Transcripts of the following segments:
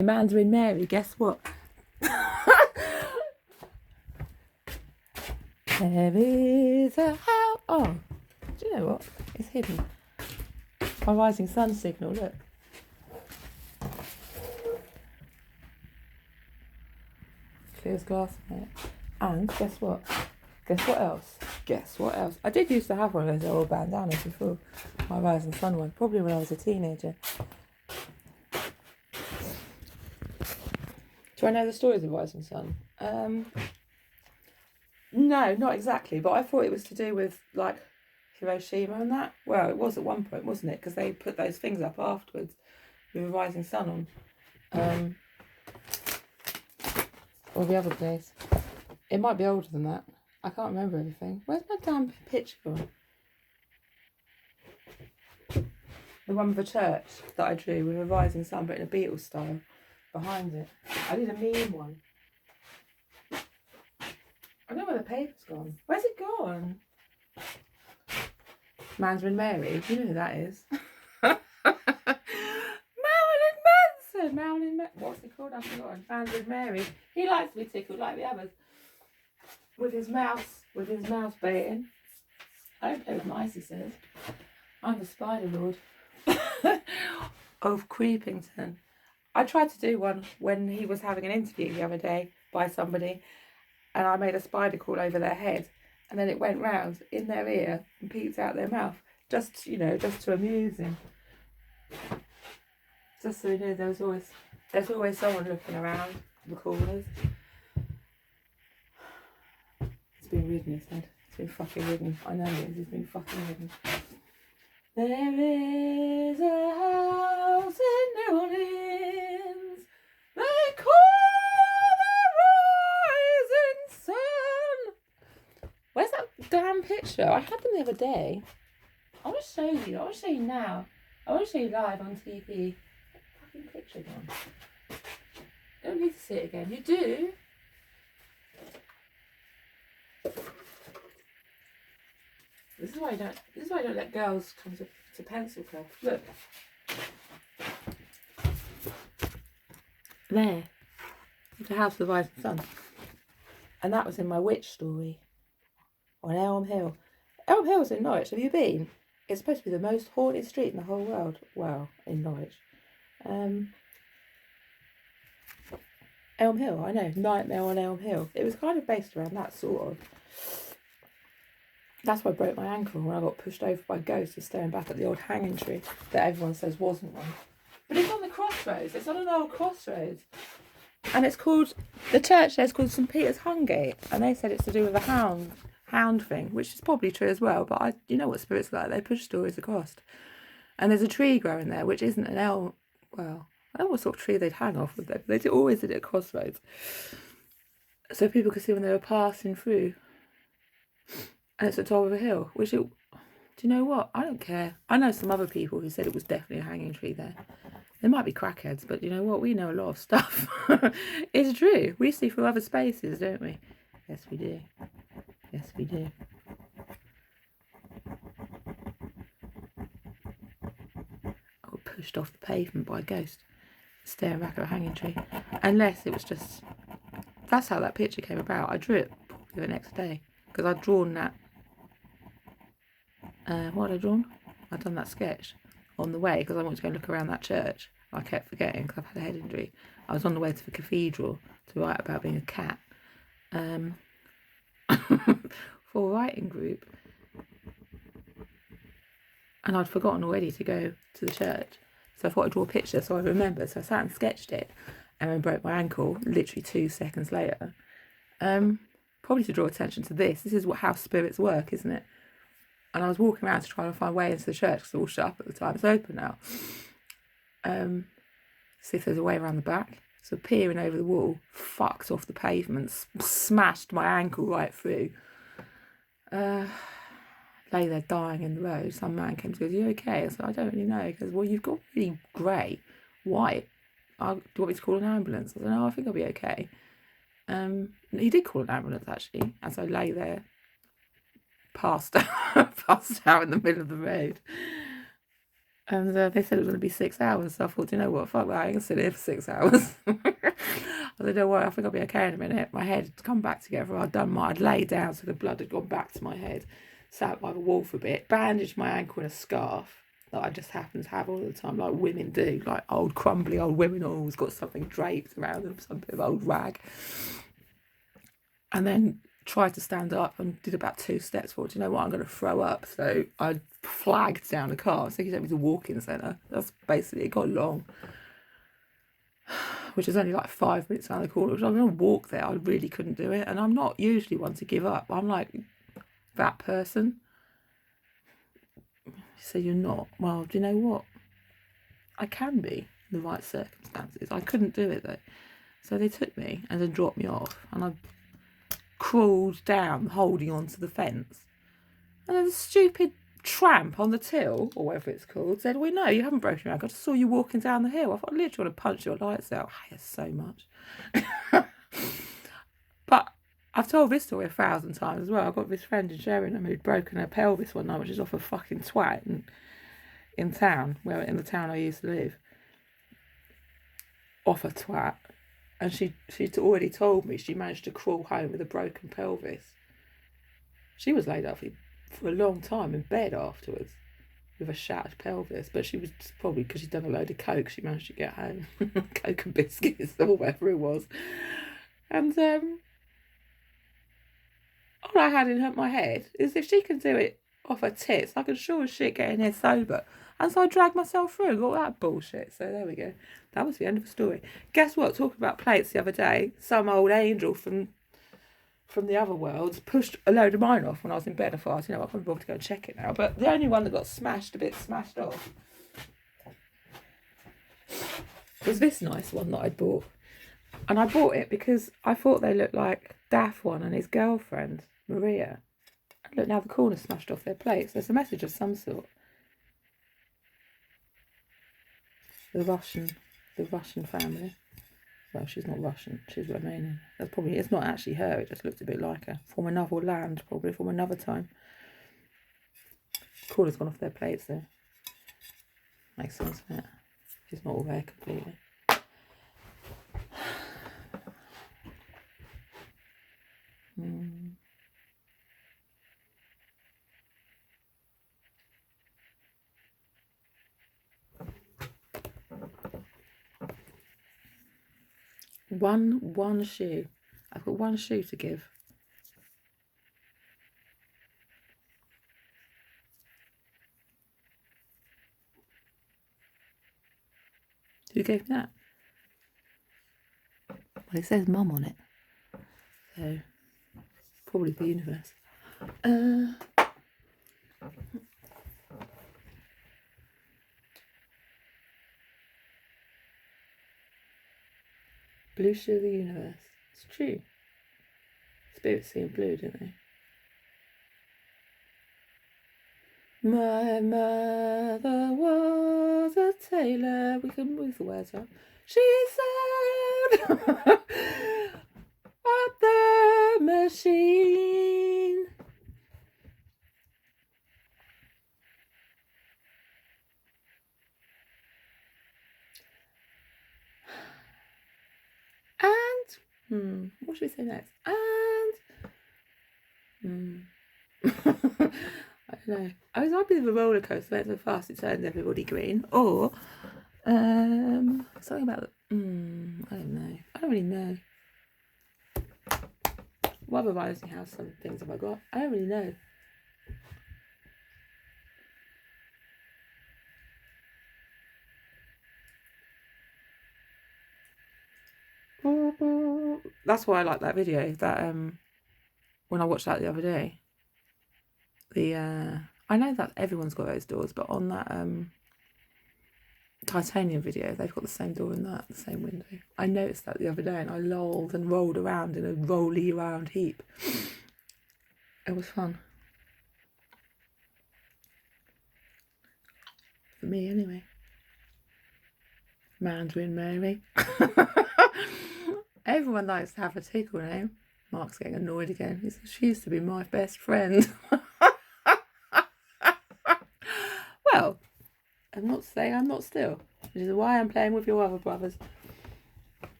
Mandarin Mary, guess what? There is a house. Oh, do you know what? It's hidden. My rising sun signal, look. Clear as glass in it. And guess what? Guess what else? Guess what else? I did used to have one of those old bandanas before. My rising sun one. Probably when I was a teenager. Do I know the story of the rising sun? No, not exactly. But I thought it was to do with, like, Hiroshima and that. Well, it was at one point, wasn't it? Because they put those things up afterwards with a rising sun on. Or the other place. It might be older than that. I can't remember everything. Where's my damn picture gone? The one with the church that I drew with a rising sun, but in a Beatles style behind it. I did a meme one. I don't know where the paper's gone. Where's it gone? Mandarin Mary. You know who that is. Marilyn Manson. What's he called? I've forgotten. Mandarin Mary. He likes to be tickled like the others. With his mouse baiting. I don't play with mice, he says. I'm the Spider Lord of Creepington. I tried to do one when he was having an interview the other day by somebody, and I made a spider crawl over their head, and then it went round in their ear and peeked out their mouth, just to amuse him. Just so he knew there's always someone looking around the corners. It's been ridden, his head. It's been fucking ridden. I know it is. It's been fucking ridden. There is a house in New Orleans. They call the rising sun. Where's that damn picture? I had them the other day. I want to show you. I want to show you now. I want to show you live on TV. Fucking picture again. You don't need to see it again. You do. This is why I don't let girls come to pencil club. Look. There. The House of the Rising Sun. And that was in my witch story. On Elm Hill. Elm Hill's in Norwich. Have you been? It's supposed to be the most haunted street in the whole world. Well, in Norwich. Elm Hill, I know. Nightmare on Elm Hill. It was kind of based around that, sort of. That's why I broke my ankle when I got pushed over by ghosts for staring back at the old hanging tree that everyone says wasn't one. But it's on the crossroads. It's on an old crossroads. And it's called, the church there's called St. Peter's Hungate. And they said it's to do with a hound thing, which is probably true as well. But you know what spirits are like. They push stories across. And there's a tree growing there, which isn't an elm. Well, I don't know what sort of tree they'd hang off with. They always did it at crossroads. So people could see when they were passing through. And it's at the top of a hill, do you know what? I don't care. I know some other people who said it was definitely a hanging tree there. There might be crackheads, but you know what? We know a lot of stuff. It's true. We see through other spaces, don't we? Yes, we do. Yes, we do. I got pushed off the pavement by a ghost, staring back at a hanging tree. Unless it was just... That's how that picture came about. I drew it probably the next day, because I'd drawn that... what had I drawn? I'd done that sketch on the way because I wanted to go look around that church. I kept forgetting because I've had a head injury. I was on the way to the cathedral to write about being a cat for a writing group. And I'd forgotten already to go to the church. So I thought I'd draw a picture so I remembered. So I sat and sketched it and then broke my ankle literally 2 seconds later. Probably to draw attention to this. This is how spirits work, isn't it? And I was walking around to try and find a way into the church because it's all shut up at the time. It's open now. See if there's a way around the back. So peering over the wall, fucked off the pavement, smashed my ankle right through. Lay there dying in the road. Some man came to go, "Are you okay?" I said, "I don't really know." He goes, "Well, you've got really grey, white. Do you want me to call an ambulance?" I said, "No, I think I'll be okay." He did call an ambulance actually, as I lay there, passed out in the middle of the road. And they said it was going to be 6 hours. So I thought, you know what, fuck that, I ain't going to sit here for 6 hours. I said, don't worry, I think I'll be okay in a minute. My head had come back together. I'd laid down so the blood had gone back to my head. Sat by the wall for a bit, bandaged my ankle in a scarf that I just happen to have all the time, like women do, like old crumbly old women always got something draped around them, some bit of old rag. And then tried to stand up and did about 2 steps. Thought, you know what, I'm going to throw up. So I flagged down the car. So he took me to the walk-in centre. That's basically, it got long, which is only like 5 minutes around the corner. Which I'm going to walk there. I really couldn't do it. And I'm not usually one to give up. I'm like that person. So you're not. Well, do you know what? I can be in the right circumstances. I couldn't do it though. So they took me and then dropped me off. And I crawled down holding onto the fence. And then the stupid tramp on the till, or whatever it's called, said, well, no, you haven't broken your ankle. I just saw you walking down the hill. I thought, I literally want to punch your lights out. I hate it so much. But I've told this story 1,000 times as well. I've got this friend in Sheringham who'd broken her pelvis one night, which is off a fucking twat in town, in the town I used to live. Off a twat. And she'd already told me she managed to crawl home with a broken pelvis. She was laid up for a long time in bed afterwards with a shattered pelvis, but she was probably, because she'd done a load of coke, she managed to get home. Coke and biscuits or whatever it was. And all I had in my head is, if she can do it off her tits, I can sure as shit get in here sober. And so I dragged myself through all that bullshit. So there we go. That was the end of the story. Guess what? Talking about plates the other day, some old angel from the other world pushed a load of mine off when I was in bed. I thought, you know, I can't bother to go and check it now. But the only one that got smashed off was this nice one that I bought. And I bought it because I thought they looked like Daft One and his girlfriend, Maria. And look, now the corner's smashed off their plates. There's a message of some sort. The Russian family. Well, she's not Russian, she's Romanian. It's not actually her, it just looked a bit like her. From another land, probably from another time. Corner's gone off their plates there. Makes sense, doesn't it? She's not all there completely. One shoe. I've got one shoe to give. Who gave me that? Well, it says Mum on it. So, probably the universe. Blue shoe of the universe. It's true. Spirits see in blue, don't they? My mother was a tailor. We can move the words up. She sewed at the machine. And what should we say next? And I don't know. I was happy with the roller coaster, went so fast it turned everybody green. Or something about I don't know. I don't really know. What other rising house some things have I got? I don't really know. That's why I like that video. That when I watched that the other day. I know that everyone's got those doors, but on that titanium video, they've got the same door in that, the same window. I noticed that the other day, and I lolled and rolled around in a rolly around heap. It was fun. For me, anyway. Mandarin Mary. Everyone likes to have a tickle name. Mark's getting annoyed again. He says, she used to be my best friend. Well, I'm not saying I'm not still. Which is why I'm playing with your other brothers.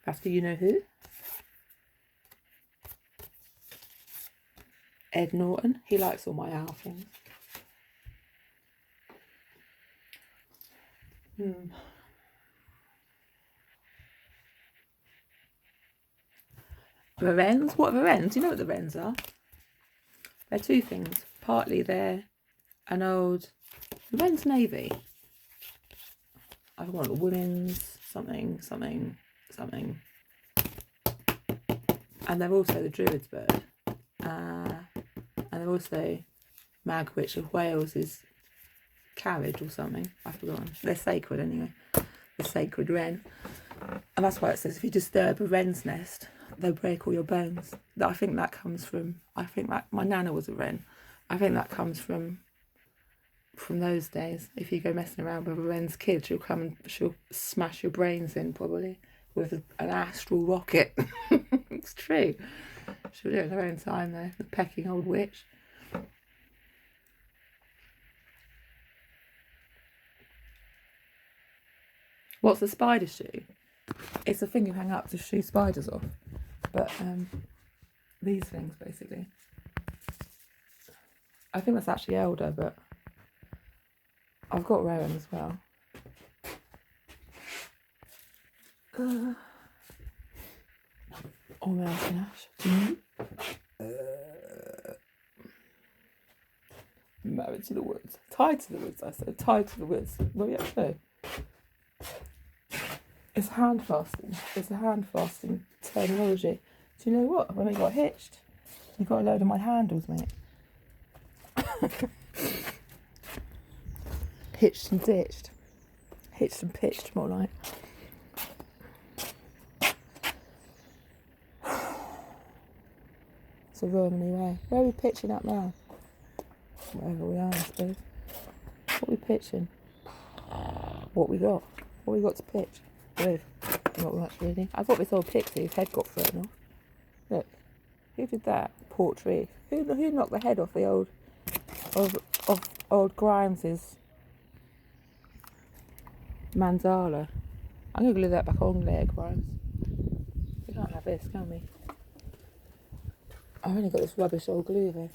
That's for you know who? Ed Norton. He likes all my owl things. The wrens? What are the wrens? Do you know what the wrens are? They're two things. Partly they're an old... The wren's navy. I want a women's something. And they're also the druid's bird. And they're also Magwitch of Wales' carriage or something. I've forgotten. They're sacred anyway. The sacred wren. And that's why it says if you disturb a wren's nest, they'll break all your bones. I think that my nana was a wren. I think that comes from those days. If you go messing around with a wren's kid, she'll smash your brains in probably with an astral rocket. It's true. She'll do it in her own time though. The pecking old witch. What's a spider shoe? It's a thing you hang up to shoo spiders off. But these things basically. I think that's actually elder, but I've got rowan as well. Or mountain ash. Married to the woods. Tied to the woods, I said. Tied to the woods. Well, yeah, no. It's hand fasting. It's a hand fasting terminology. Do you know what? When we got hitched, we got a load of my handles, mate. Hitched and ditched. Hitched and pitched, more like. It's a Romany way. Where are we pitching up now? Wherever we are, I suppose. What are we pitching? What we got? What we got to pitch? With? Not much really. I thought this old pixie, his head got thrown off. Look, who did that? Portrait. Who knocked the head off the old Grimes's mandala? I'm gonna glue that back on there, Grimes. We can't have this, can we? I've only got this rubbish old glue there.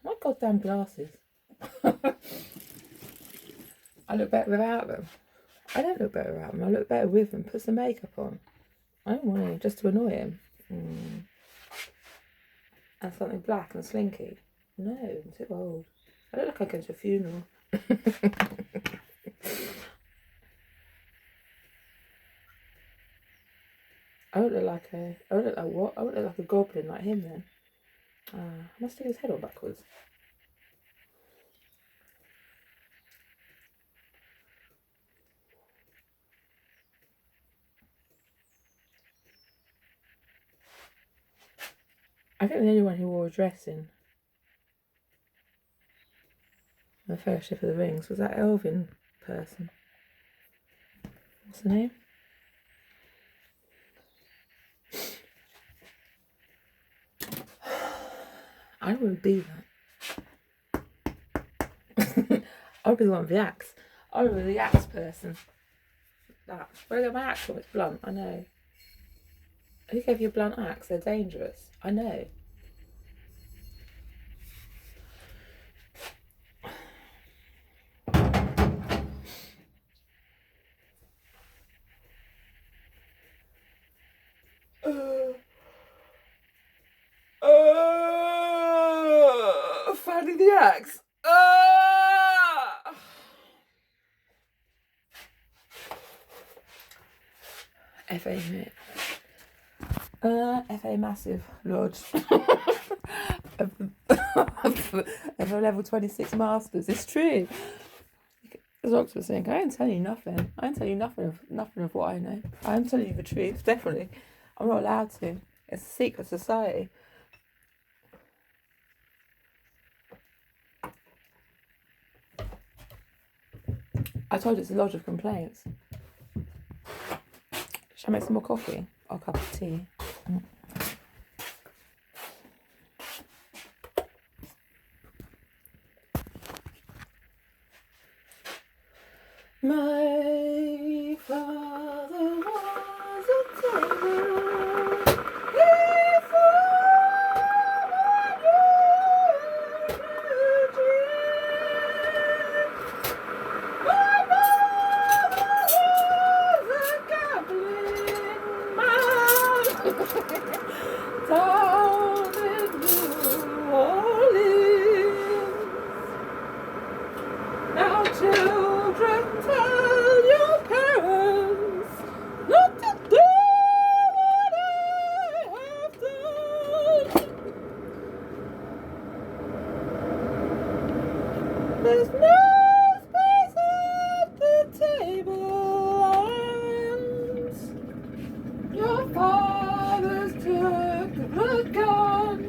My goddamn glasses. I look better without them. I don't look better without them. I look better with them. Put some makeup on. I don't want to, just to annoy him. And something black and slinky. No, I'm too old. I look like I'm going to a funeral. I don't look like what? I don't look like a goblin like him then. I must take his head on backwards. I think the only one who wore a dress in the Fellowship of the Rings was that elven person. What's the name? I wouldn't be that. I would be the one with the axe. I would be the axe person. That. Where I got my axe from? It's blunt, I know. Who gave you a blunt axe? They're dangerous. I know. Finding the axe. FA mate. FA massive lodge. of a level 26 masters. It's true. As Oxford saying, I ain't telling you nothing. I ain't telling you nothing of what I know. I am telling you the truth, definitely. I'm not allowed to. It's a secret society. I told you it's a lodge of complaints. Shall I make some more coffee? Or a cup of tea? My father was a tailor. My mother was a gambling man. Down in New Orleans. Now children, tell your parents not to do what I have done. There's no space at the table, and your fathers took the gun.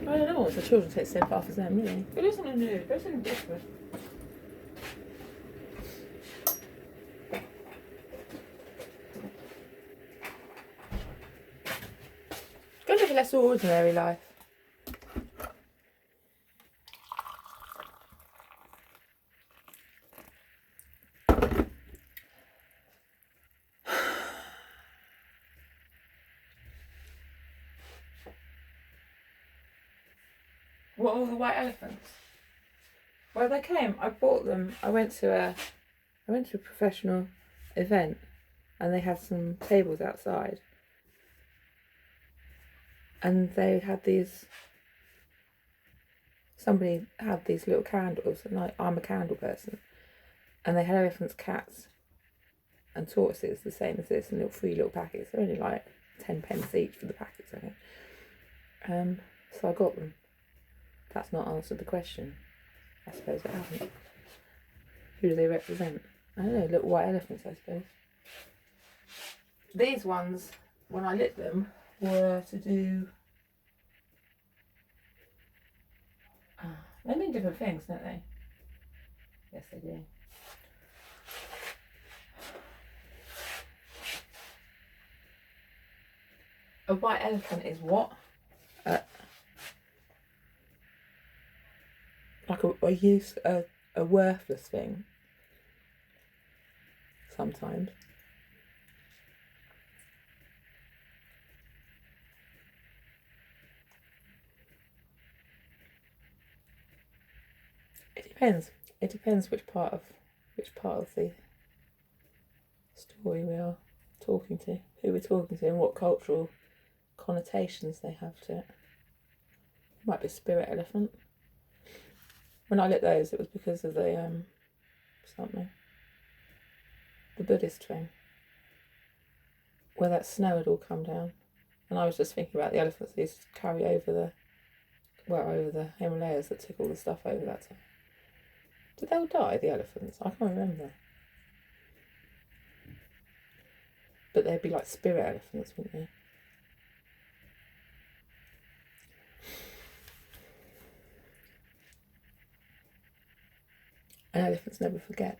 I don't know what the children take the same path as them, really. It is something new, it's something different. Go live a less ordinary life. What are all the white elephants? Well, they came. I bought them. I went to a professional event, and they had some tables outside, and they had these. Somebody had these little candles, and I'm a candle person, and they had elephants, cats, and tortoises, the same as this, in little free little packets. They're only like 10 pence each for the packets, I think. So I got them. That's not answered the question. I suppose it hasn't. Who do they represent? I don't know, little white elephants, I suppose. These ones, when I lit them, were to do... they mean different things, don't they? Yes, they do. A white elephant is what? Like a worthless thing. Sometimes. It depends. It depends which part of the story we are talking to, who we're talking to, and what cultural connotations they have to it. It might be a spirit elephant. When I lit those, it was because of the Buddhist thing, where that snow had all come down, and I was just thinking about the elephants they used to carry over the Himalayas that took all the stuff over that time. Did they all die, the elephants? I can't remember. But they'd be like spirit elephants, wouldn't they? And elephants never forget.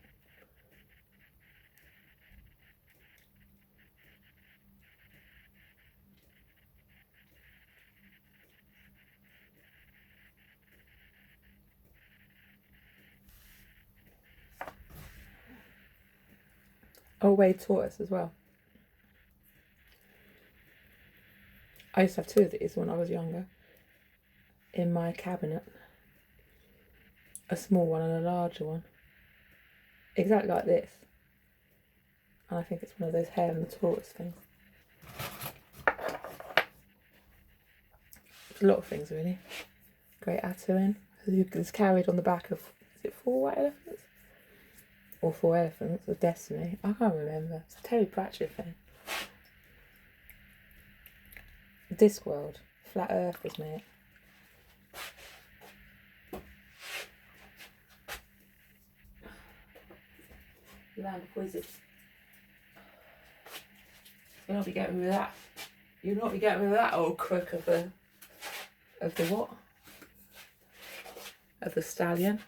Oh, wait, tortoise as well. I used to have two of these when I was younger in my cabinet. a small one and a larger one. Exactly like this. And I think it's one of those hair and the tortoise things. There's a lot of things really. Great Atuin. It's carried on the back of, is it 4 white elephants? Or 4 elephants of Destiny. I can't remember. It's a Terry Pratchett thing. Discworld. Flat Earth, wasn't it? Land of Wizards. You'll not be getting rid of that. You'll not be getting rid of that old crook of the what? Of the stallion.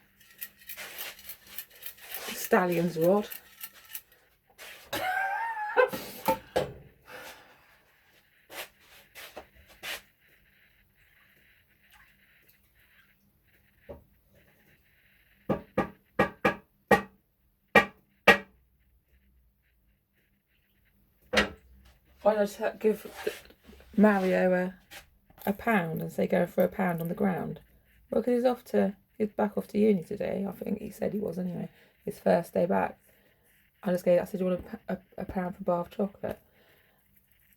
The stallion's rod. Why not just give Mario a pound and say go for a pound on the ground? Well, because he's back off to uni today. I think he said he was anyway. His first day back. I said, do you want a pound for a bar of chocolate?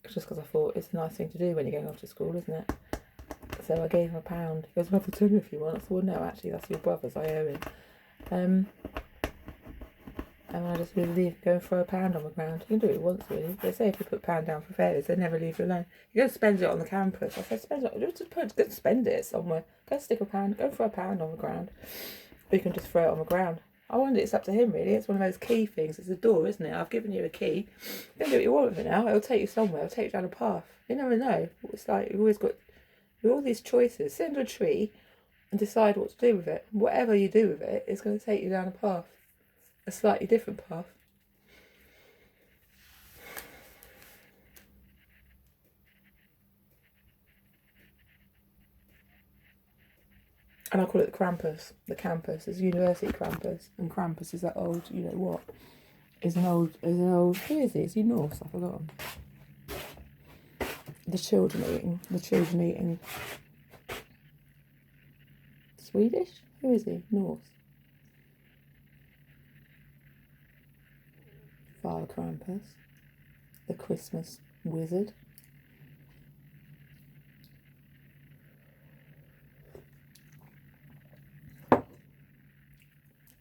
Just because I thought it's a nice thing to do when you're going off to school, isn't it? So I gave him a pound. He goes, have a tin if you want. I said, well, no, actually, that's your brother's. I owe him. And I just really leave, go and throw a pound on the ground. You can do it once, really. They say if you put a pound down for fairies, they never leave you alone. You go spend it on the campus. I said, go spend it somewhere. Go stick a pound, go throw a pound on the ground. Or you can just throw it on the ground. I wonder, it's up to him, really. It's one of those key things. It's a door, isn't it? I've given you a key. You can do what you want with it now. It'll take you somewhere. It'll take you down a path. You never know. It's like you've always got all these choices. Sit under a tree and decide what to do with it. Whatever you do with it, it's going to take you down a path. A slightly different path. And I call it the Krampus. The campus is University Krampus, and Krampus is that old, you know what? Is an old. Who is he? Is he Norse? I've forgotten. The children eating. Swedish? Who is he? Norse. Father Krampus, the Christmas wizard.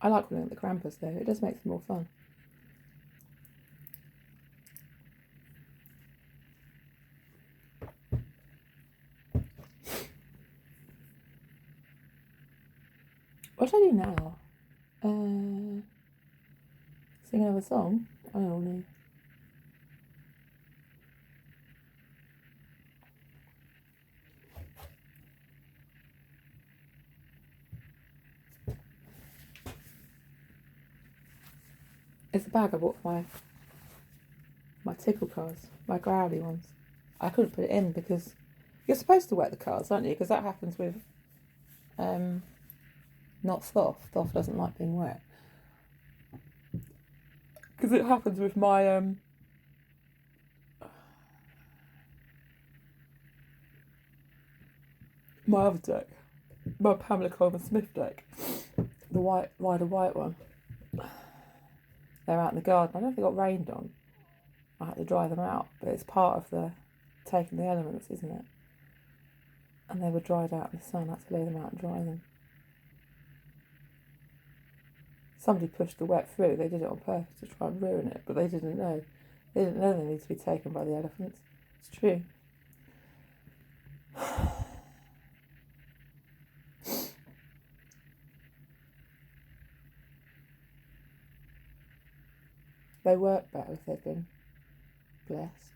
I like calling it the Krampus though, it just makes it more fun. What should I do now? Sing another song? I don't know. It's a bag I bought for my tickle cards, my growly ones. I couldn't put it in because you're supposed to wet the cards, aren't you? Because that happens with not Thoth. Thoth doesn't like being wet. Because it happens with my my other deck, my Pamela Coleman Smith deck, the wider white one. They're out in the garden. I don't know if they got rained on. I had to dry them out, but it's part of the taking the elements, isn't it? And they were dried out in the sun. I had to lay them out and dry them. Somebody pushed the wet through. They did it on purpose to try and ruin it, but they didn't know. They didn't know they needed to be taken by the elephants. It's true. They work better if they've been blessed.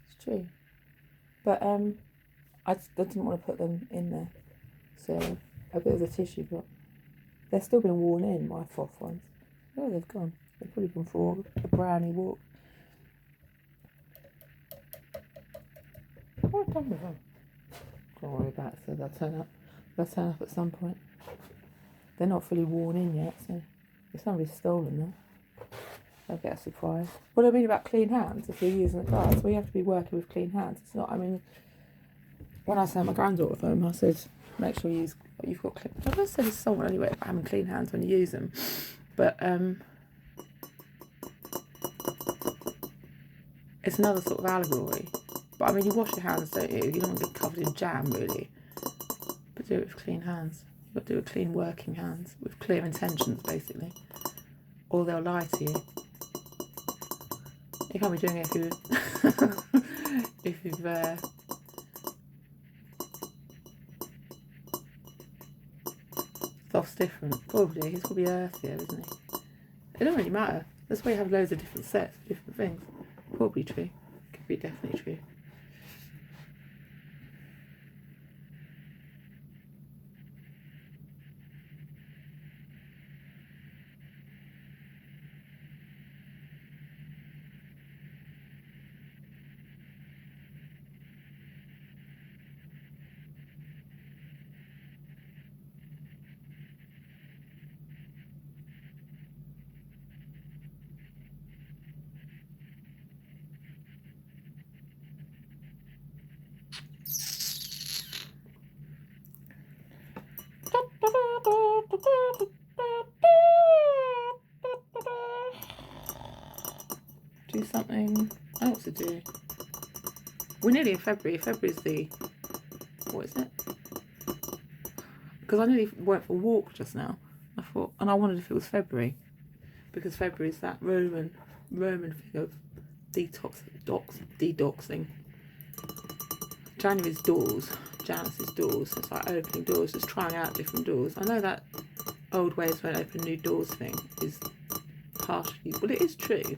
It's true. But I didn't want to put them in there. So a bit of a tissue box. They've still been worn in, my Thoth ones. Oh, they've gone. They've probably gone for a brownie walk. What have I done with them? Don't worry about it, so they'll turn up. They'll turn up at some point. They're not fully worn in yet, so if somebody's stolen them, they'll get a surprise. What I mean about clean hands, if you're using the cards, we have to be working with clean hands. It's not, I mean, when I sent my granddaughter home, I said, make sure you use, you've got clean. I've said this somewhere anyway about having clean hands when you use them, but it's another sort of allegory. But I mean, you wash your hands, don't you? You don't want to get covered in jam, really. But do it with clean hands. You've got to do it with clean working hands, with clear intentions, basically. Or they'll lie to you. You can't be doing it if you if you've Thoth's different. Probably. He's probably earthier, isn't he? It don't really matter. That's why you have loads of different sets of different things. Probably true. Could be definitely true. Do something. I know what to do. We're nearly in February. February's the... What is it? Because I nearly went for a walk just now. I thought, and I wondered if it was February. Because February is that Roman thing of detoxing. January's doors. Janice's doors. It's like opening doors, just trying out different doors. I know that old ways when open new doors thing is partially... Well, it is true.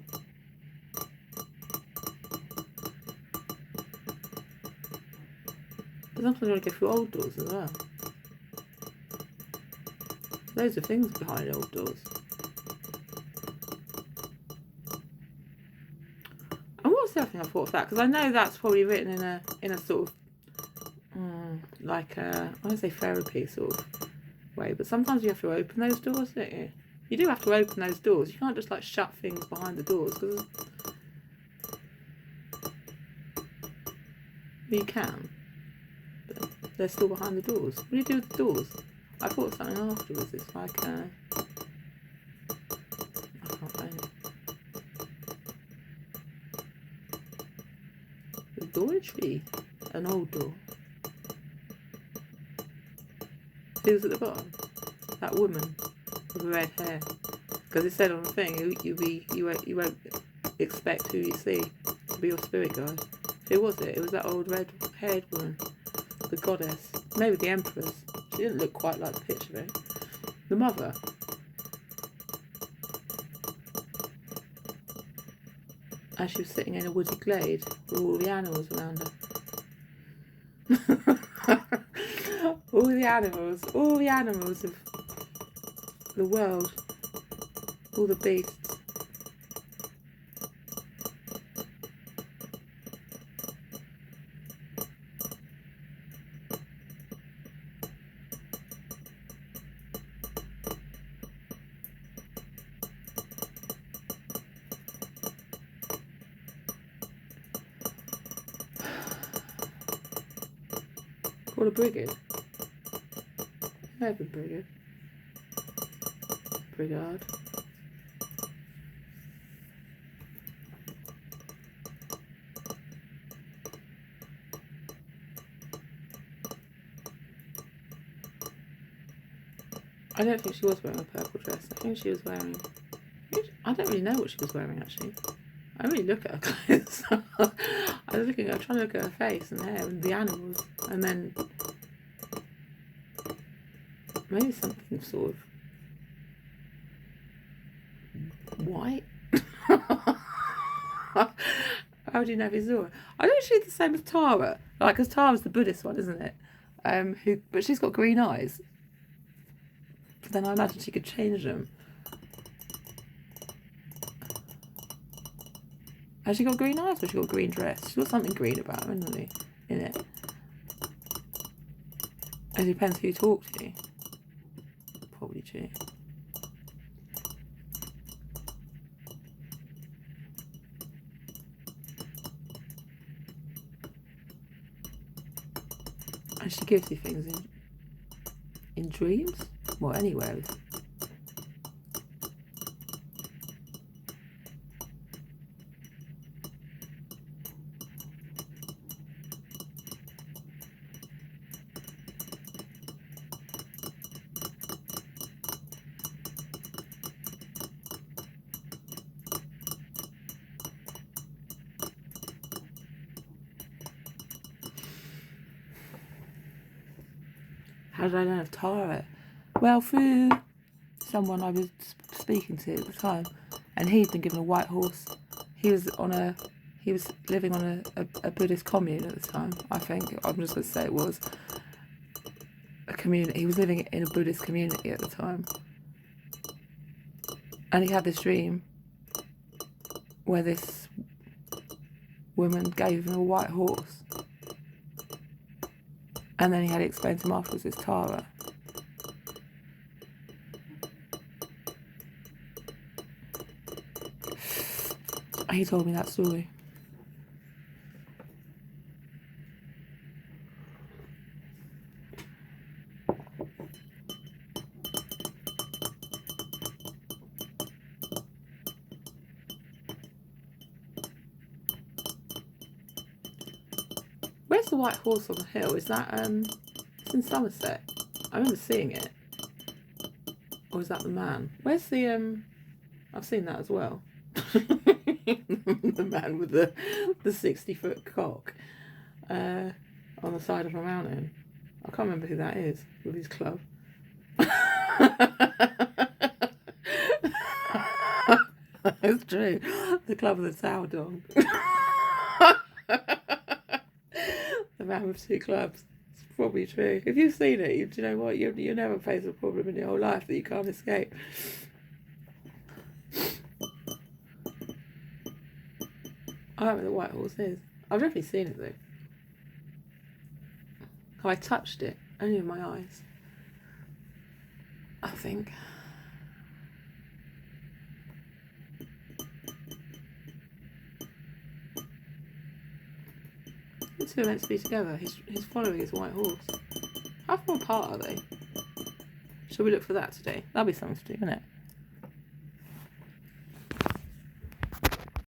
But sometimes you want to go through old doors as well. Loads of things behind old doors. And what's the other thing I thought of that? Because I know that's probably written in a sort of like a, I want to say therapy sort of way, but sometimes you have to open those doors, don't you? You do have to open those doors. You can't just like shut things behind the doors, because you can, but they're still behind the doors. What do you do with the doors? I thought of something afterwards. It's like I can't find it. The door is she an old door. Who's at the bottom? That woman with red hair. Because it said on the thing, you won't expect who you see to be your spirit guide. Who was it? It was that old red-haired woman, the goddess. Maybe the empress. She didn't look quite like the picture of it. The mother. And she was sitting in a woody glade with all the animals around her. all the animals of the world, all the beasts. Called a brigade. Maybe brigade. Brigade. I don't think she was wearing a purple dress. I think she was wearing... I don't really know what she was wearing, actually. I really look at her clothes. I was trying to look at her face and hair and the animals, and then maybe something sort of white. How do you know if you saw her? I don't think she's the same as Tara. Like, because Tara's the Buddhist one, isn't it? But she's got green eyes. But then I imagine she could change them. Has she got green eyes or she got a green dress? She's got something green about her, isn't she? In it. It depends who you talk to. Probably true. And she gives you things in. in dreams? Well, anywhere. How did I know of Tara? Well, through someone I was speaking to at the time, and he'd been given a white horse. He was living on a Buddhist commune at the time, I think. I'm just going to say it was a community. He was living in a Buddhist community at the time. And he had this dream where this woman gave him a white horse. And then he had it explained to him afterwards as Tara. He told me that story. Where's the white horse on the hill? Is that it's in Somerset. I remember seeing it. Or is that the man? Where's the I've seen that as well. The man with the 60-foot cock on the side of a mountain. I can't remember who that is with his club. It's true. The club of the Sour Dog. The man with 2 clubs. It's probably true. If you've seen it, do you know what? You never face a problem in your whole life that you can't escape. I don't know where the white horse is. I've definitely seen it though. Oh, I touched it. Only with my eyes. I think. The two are meant to be together. He's following his white horse. How far apart are they? Shall we look for that today? That'll be something to do, won't it?